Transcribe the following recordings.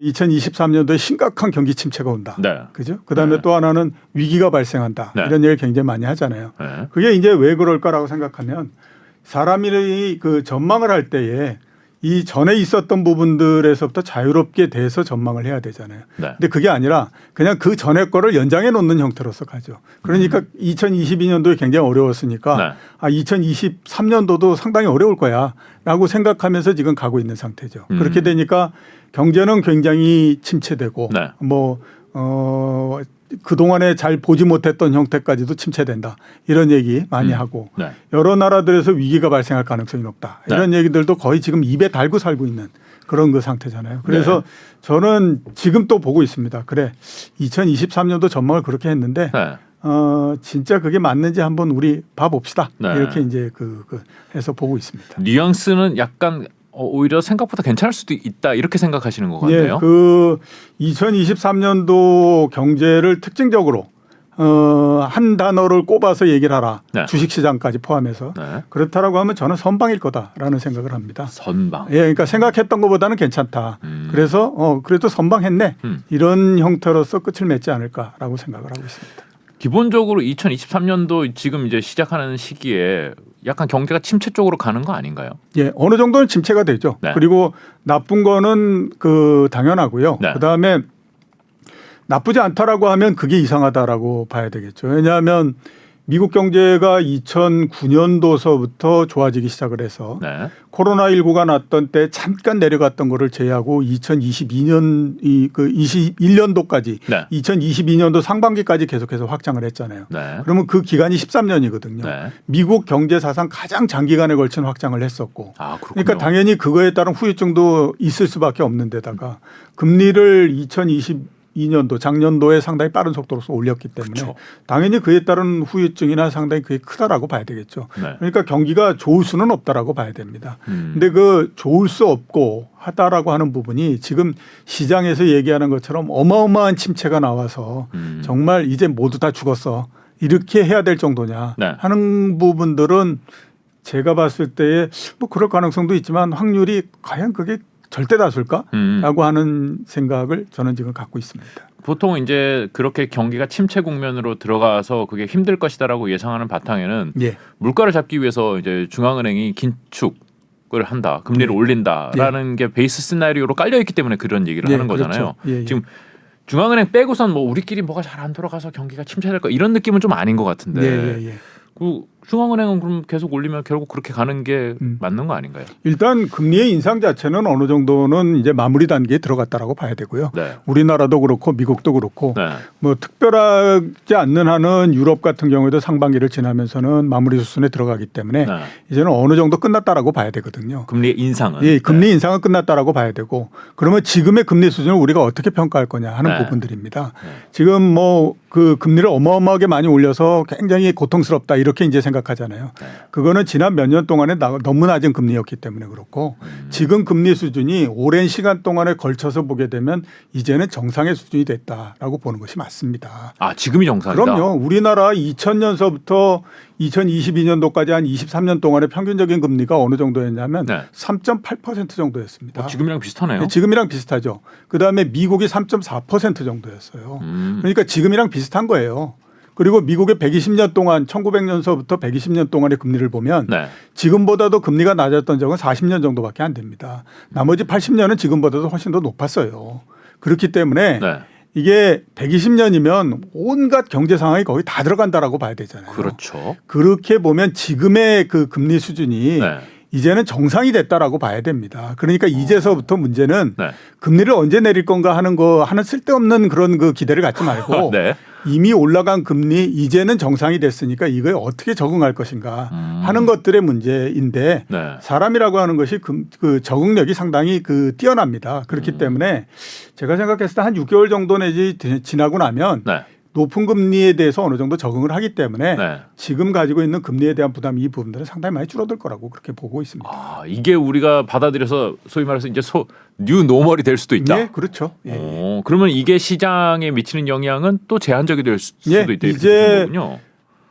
2023년도에 심각한 경기 침체가 온다. 네. 그죠? 그다음에 또 하나는 위기가 발생한다. 네. 이런 얘기를 굉장히 많이 하잖아요. 네. 그게 이제 왜 그럴까라고 생각하면 사람이 그 전망을 할 때에 이 전에 있었던 부분들에서부터 자유롭게 돼서 전망을 해야 되잖아요. 네. 근데 그게 아니라 그냥 그 전에 거를 연장해 놓는 형태로서 가죠. 그러니까 2022년도에 굉장히 어려웠으니까 네. 2023년도도 상당히 어려울 거야라고 생각하면서 지금 가고 있는 상태죠. 그렇게 되니까 경제는 굉장히 침체되고 네. 그동안에 잘 보지 못했던 형태까지도 침체된다. 이런 얘기 많이 하고 네. 여러 나라들에서 위기가 발생할 가능성이 높다. 이런 얘기들도 거의 지금 입에 달고 살고 있는 그런 그 상태잖아요. 그래서 저는 지금 또 보고 있습니다. 그래 2023년도 전망을 그렇게 했는데 네. 진짜 그게 맞는지 한번 우리 봐봅시다. 네. 이렇게 이제 해서 보고 있습니다. 뉘앙스는 약간 오히려 생각보다 괜찮을 수도 있다 이렇게 생각하시는 것 같네요. 예, 그 2023년도 경제를 특징적으로 한 단어를 꼽아서 얘기를 하라. 네. 주식시장까지 포함해서 네. 그렇다라고 하면 저는 선방일 거다라는 생각을 합니다. 선방. 예, 그러니까 생각했던 것보다는 괜찮다. 그래서 그래도 선방했네. 이런 형태로서 끝을 맺지 않을까라고 생각을 하고 있습니다. 기본적으로 2023년도 지금 이제 시작하는 시기에 약간 경제가 침체 쪽으로 가는 거 아닌가요? 예, 어느 정도는 침체가 되죠. 네. 그리고 나쁜 거는 당연하고요. 네. 그다음에 나쁘지 않다라고 하면 그게 이상하다라고 봐야 되겠죠. 왜냐하면 미국 경제가 2009년도서부터 좋아지기 시작을 해서 네. 코로나19가 났던 때 잠깐 내려갔던 거를 제외하고 2022년 21년도까지 네. 2022년도 상반기까지 계속해서 확장을 했잖아요. 네. 그러면 그 기간이 13년이거든요. 네. 미국 경제 사상 가장 장기간에 걸친 확장을 했었고. 아, 그렇군요. 그러니까 당연히 그거에 따른 후유증도 있을 수밖에 없는 데다가 금리를 2022년도 작년도에 상당히 빠른 속도로서 올렸기 때문에 그쵸. 당연히 그에 따른 후유증이나 상당히 그게 크다라고 봐야 되겠죠. 네. 그러니까 경기가 좋을 수는 없다라고 봐야 됩니다. 음. 근데 좋을 수 없고 하다라고 하는 부분이 지금 시장에서 얘기하는 것처럼 어마어마한 침체가 나와서 정말 이제 모두 다 죽었어. 이렇게 해야 될 정도냐 네. 하는 부분들은 제가 봤을 때에 뭐 그럴 가능성도 있지만 확률이 과연 그게 절대 다수일까라고 하는 생각을 저는 지금 갖고 있습니다. 보통 이제 그렇게 경기가 침체 국면으로 들어가서 그게 힘들 것이다라고 예상하는 바탕에는 예. 물가를 잡기 위해서 이제 중앙은행이 긴축을 한다, 금리를 올린다라는 게 베이스 시나리오로 깔려 있기 때문에 그런 얘기를 하는 거잖아요. 그렇죠. 예. 지금 중앙은행 빼고선 뭐 우리끼리 뭐가 잘 안 돌아가서 경기가 침체될 거 이런 느낌은 좀 아닌 것 같은데. 예. 그 중앙은행은 그럼 계속 올리면 결국 그렇게 가는 게 맞는 거 아닌가요? 일단 금리의 인상 자체는 어느 정도는 이제 마무리 단계에 들어갔다라고 봐야 되고요. 네. 우리나라도 그렇고 미국도 그렇고 네. 뭐 특별하지 않는 한은 유럽 같은 경우에도 상반기를 지나면서는 마무리 수순에 들어가기 때문에 네. 이제는 어느 정도 끝났다라고 봐야 되거든요. 금리의 인상은. 예, 금리 인상은 끝났다라고 봐야 되고 그러면 지금의 금리 수준을 우리가 어떻게 평가할 거냐 하는 네. 부분들입니다. 지금 뭐 그 금리를 어마어마하게 많이 올려서 굉장히 고통스럽다 이렇게 이제 생각하잖아요. 그거는 지난 몇 년 동안에 너무 낮은 금리였기 때문에 그렇고 지금 금리 수준이 오랜 시간 동안에 걸쳐서 보게 되면 이제는 정상의 수준이 됐다라고 보는 것이 맞습니다. 아, 지금이 정상이다. 그럼요. 우리나라 2000년서부터 2022년도까지 한 23년 동안의 평균적인 금리가 어느 정도였냐면 네. 3.8% 정도였습니다. 지금이랑 비슷하네요. 네, 지금이랑 비슷하죠. 그다음에 미국이 3.4% 정도였어요. 그러니까 지금이랑 비슷한 거예요. 그리고 미국의 120년 동안 1900년서부터 120년 동안의 금리를 보면 네. 지금보다도 금리가 낮았던 적은 40년 정도밖에 안 됩니다. 나머지 80년은 지금보다도 훨씬 더 높았어요. 그렇기 때문에 네. 이게 120년이면 온갖 경제 상황이 거의 다 들어간다라고 봐야 되잖아요. 그렇죠. 그렇게 보면 지금의 그 금리 수준이 네. 이제는 정상이 됐다라고 봐야 됩니다. 그러니까 이제서부터 문제는 네. 금리를 언제 내릴 건가 하는 쓸데없는 그런 그 기대를 갖지 말고 네. 이미 올라간 금리 이제는 정상이 됐으니까 이거에 어떻게 적응할 것인가 하는 것들의 문제인데 네. 사람이라고 하는 것이 그 적응력이 상당히 뛰어납니다. 그렇기 때문에 제가 생각했을 때 한 6개월 정도 내지 지나고 나면 네. 높은 금리에 대해서 어느 정도 적응을 하기 때문에 네. 지금 가지고 있는 금리에 대한 부담 이 부분들은 상당히 많이 줄어들 거라고 그렇게 보고 있습니다. 아, 이게 우리가 받아들여서 소위 말해서 이제 뉴 노멀이 될 수도 있다. 예, 그렇죠. 예. 그러면 이게 시장에 미치는 영향은 또 제한적이 될 수도 예, 있다. 이제 군요.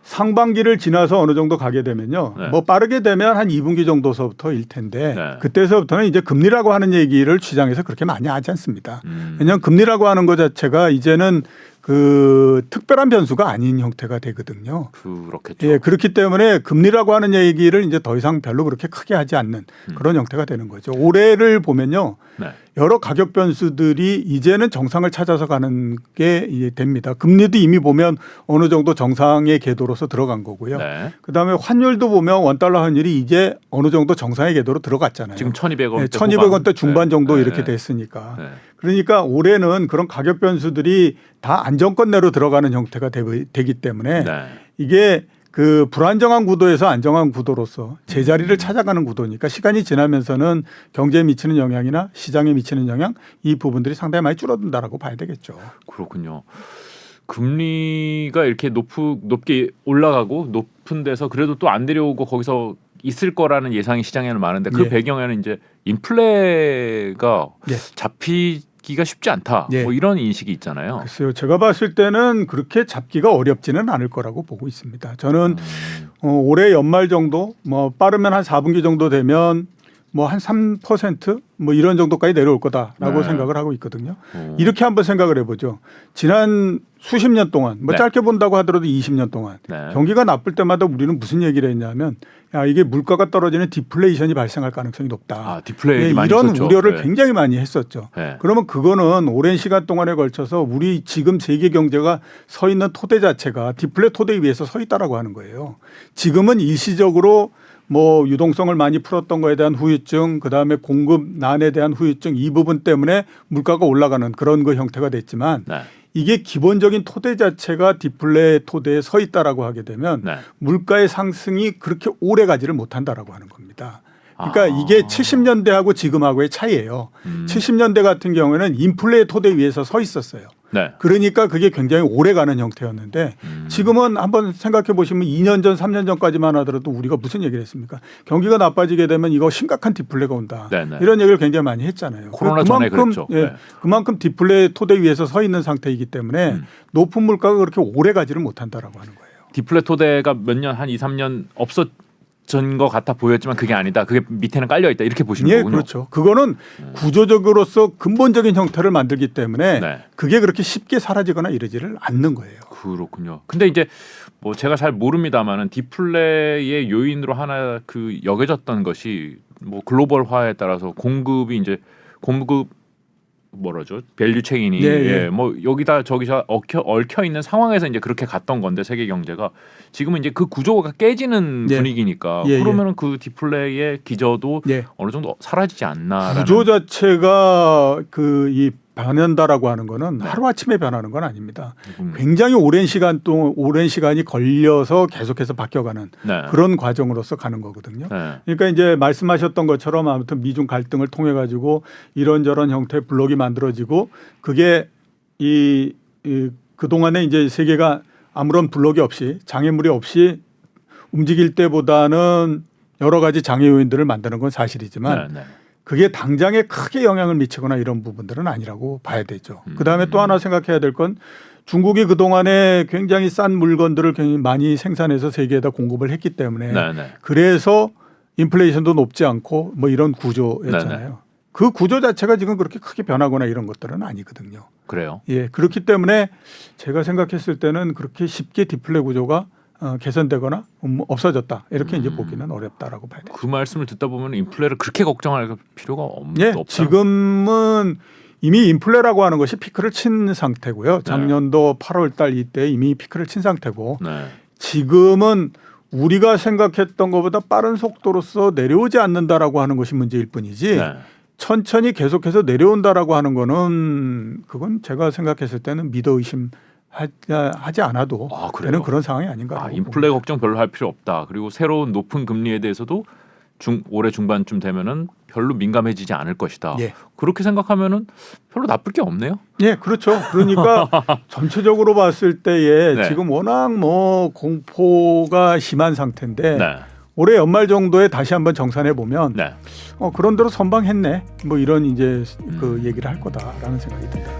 상반기를 지나서 어느 정도 가게 되면요. 네. 뭐 빠르게 되면 한 2분기 정도서부터일 텐데 네. 그때서부터는 이제 금리라고 하는 얘기를 시장에서 그렇게 많이 하지 않습니다. 왜냐하면 금리라고 하는 것 자체가 이제는 그 특별한 변수가 아닌 형태가 되거든요. 그렇겠죠. 예, 그렇기 때문에 금리라고 하는 얘기를 이제 더 이상 별로 그렇게 크게 하지 않는 그런 형태가 되는 거죠. 올해를 보면요. 네. 여러 가격 변수들이 이제는 정상을 찾아서 가는 게 이제 됩니다. 금리도 이미 보면 어느 정도 정상의 궤도로서 들어간 거고요. 네. 그다음에 환율도 보면 원달러 환율이 이제 어느 정도 정상의 궤도로 들어갔잖아요. 지금 1,200원대 네, 1,200원대 중반 정도 네. 이렇게 됐으니까. 네. 그러니까 올해는 그런 가격 변수들이 다 안정권 내로 들어가는 형태가 되기 때문에 네. 이게 그 불안정한 구도에서 안정한 구도로서 제자리를 찾아가는 구도니까 시간이 지나면서는 경제에 미치는 영향이나 시장에 미치는 영향 이 부분들이 상당히 많이 줄어든다라고 봐야 되겠죠. 그렇군요. 금리가 이렇게 높게 올라가고 높은 데서 그래도 또 안 내려오고 거기서 있을 거라는 예상이 시장에는 많은데 그 예. 배경에는 이제 인플레가 예. 잡히기가 쉽지 않다. 예. 뭐 이런 인식이 있잖아요. 글쎄요. 제가 봤을 때는 그렇게 잡기가 어렵지는 않을 거라고 보고 있습니다. 저는 올해 연말 정도 뭐 빠르면 한 4분기 정도 되면 뭐 한 3% 뭐 이런 정도까지 내려올 거다라고 네. 생각을 하고 있거든요. 이렇게 한번 생각을 해보죠. 지난 수십 년 동안 뭐 네. 짧게 본다고 하더라도 20년 동안 네. 경기가 나쁠 때마다 우리는 무슨 얘기를 했냐면 야 이게 물가가 떨어지는 디플레이션이 발생할 가능성이 높다. 아, 디플레이 많이 이런 있었죠. 우려를 네. 굉장히 많이 했었죠. 네. 그러면 그거는 오랜 시간 동안에 걸쳐서 우리 지금 세계 경제가 서 있는 토대 자체가 디플레 토대 위에서 서 있다라고 하는 거예요. 지금은 일시적으로 뭐 유동성을 많이 풀었던 거에 대한 후유증, 그다음에 공급 난에 대한 후유증 이 부분 때문에 물가가 올라가는 그런 그 형태가 됐지만 네. 이게 기본적인 토대 자체가 디플레 토대에 서 있다라고 하게 되면 네. 물가의 상승이 그렇게 오래 가지를 못한다라고 하는 겁니다. 그러니까 아. 이게 70년대하고 지금하고의 차이예요. 70년대 같은 경우에는 인플레 토대 위에서 서 있었어요. 네. 그러니까 그게 굉장히 오래 가는 형태였는데 지금은 한번 생각해 보시면 2년 전, 3년 전까지만 하더라도 우리가 무슨 얘기를 했습니까? 경기가 나빠지게 되면 이거 심각한 디플레가 온다. 네네. 이런 얘기를 굉장히 많이 했잖아요. 코로나 전에 그랬죠. 예, 네. 그만큼 디플레 토대 위에서 서 있는 상태이기 때문에 높은 물가가 그렇게 오래 가지를 못한다라고 하는 거예요. 디플레 토대가 몇 년 한 2, 3년 없었던 것 같아 보였지만 그게 아니다. 그게 밑에는 깔려 있다. 이렇게 보시는 예, 거군요. 그렇죠. 그거는 구조적으로서 근본적인 형태를 만들기 때문에 네. 그게 그렇게 쉽게 사라지거나 이러지를 않는 거예요. 그렇군요. 근데 이제 뭐 제가 잘 모릅니다만은 디플레의 요인으로 하나 그 여겨졌던 것이 뭐 글로벌화에 따라서 공급이 이제 공급 뭐라죠? 밸류 체인이 예, 예. 예, 뭐 여기다 저기서 얽혀 있는 상황에서 이제 그렇게 갔던 건데 세계 경제가 지금은 이제 그 구조가 깨지는 예. 분위기니까 예, 그러면은 그 디플레의 기저도 예. 어느 정도 사라지지 않나. 구조 자체가 그 이 변한다라고 하는 거는 네. 하루아침에 변하는 건 아닙니다. 굉장히 오랜 시간이 걸려서 계속해서 바뀌어가는 네. 그런 과정으로서 가는 거거든요. 네. 그러니까 이제 말씀하셨던 것처럼 아무튼 미중 갈등을 통해 가지고 이런저런 형태의 블록이 만들어지고 그게 그동안에 이제 세계가 아무런 블록이 없이 장애물이 없이 움직일 때보다는 여러 가지 장애 요인들을 만드는 건 사실이지만 네. 네. 그게 당장에 크게 영향을 미치거나 이런 부분들은 아니라고 봐야 되죠. 그다음에 또 하나 생각해야 될 건 중국이 그동안에 굉장히 싼 물건들을 굉장히 많이 생산해서 세계에다 공급을 했기 때문에 네. 네. 그래서 인플레이션도 높지 않고 뭐 이런 구조였잖아요. 네. 그 구조 자체가 지금 그렇게 크게 변하거나 이런 것들은 아니거든요. 그래요. 예, 그렇기 때문에 제가 생각했을 때는 그렇게 쉽게 디플레 구조가 개선되거나 없어졌다 이렇게 이제 보기는 어렵다라고 봐야 돼요. 그 말씀을 듣다 보면 인플레를 그렇게 걱정할 필요가 예, 없다. 지금은 이미 인플레라고 하는 것이 피크를 친 상태고요. 작년도 8월 달 이때 이미 피크를 친 상태고 네. 지금은 우리가 생각했던 것보다 빠른 속도로서 내려오지 않는다라고 하는 것이 문제일 뿐이지 네. 천천히 계속해서 내려온다라고 하는 거는 그건 제가 생각했을 때는 믿어 의심하지 않아도 그래요? 되는 그런 상황이 아닌가. 인플레 걱정 별로 할 필요 없다. 그리고 새로운 높은 금리에 대해서도 올해 중반쯤 되면은 별로 민감해지지 않을 것이다. 예. 그렇게 생각하면은 별로 나쁠 게 없네요. 예, 그렇죠. 그러니까 전체적으로 봤을 때에 네. 지금 워낙 뭐 공포가 심한 상태인데 네. 올해 연말 정도에 다시 한번 정산해 보면 네. 그런 대로 선방했네. 뭐 이런 이제 그 얘기를 할 거다라는 생각이 듭니다.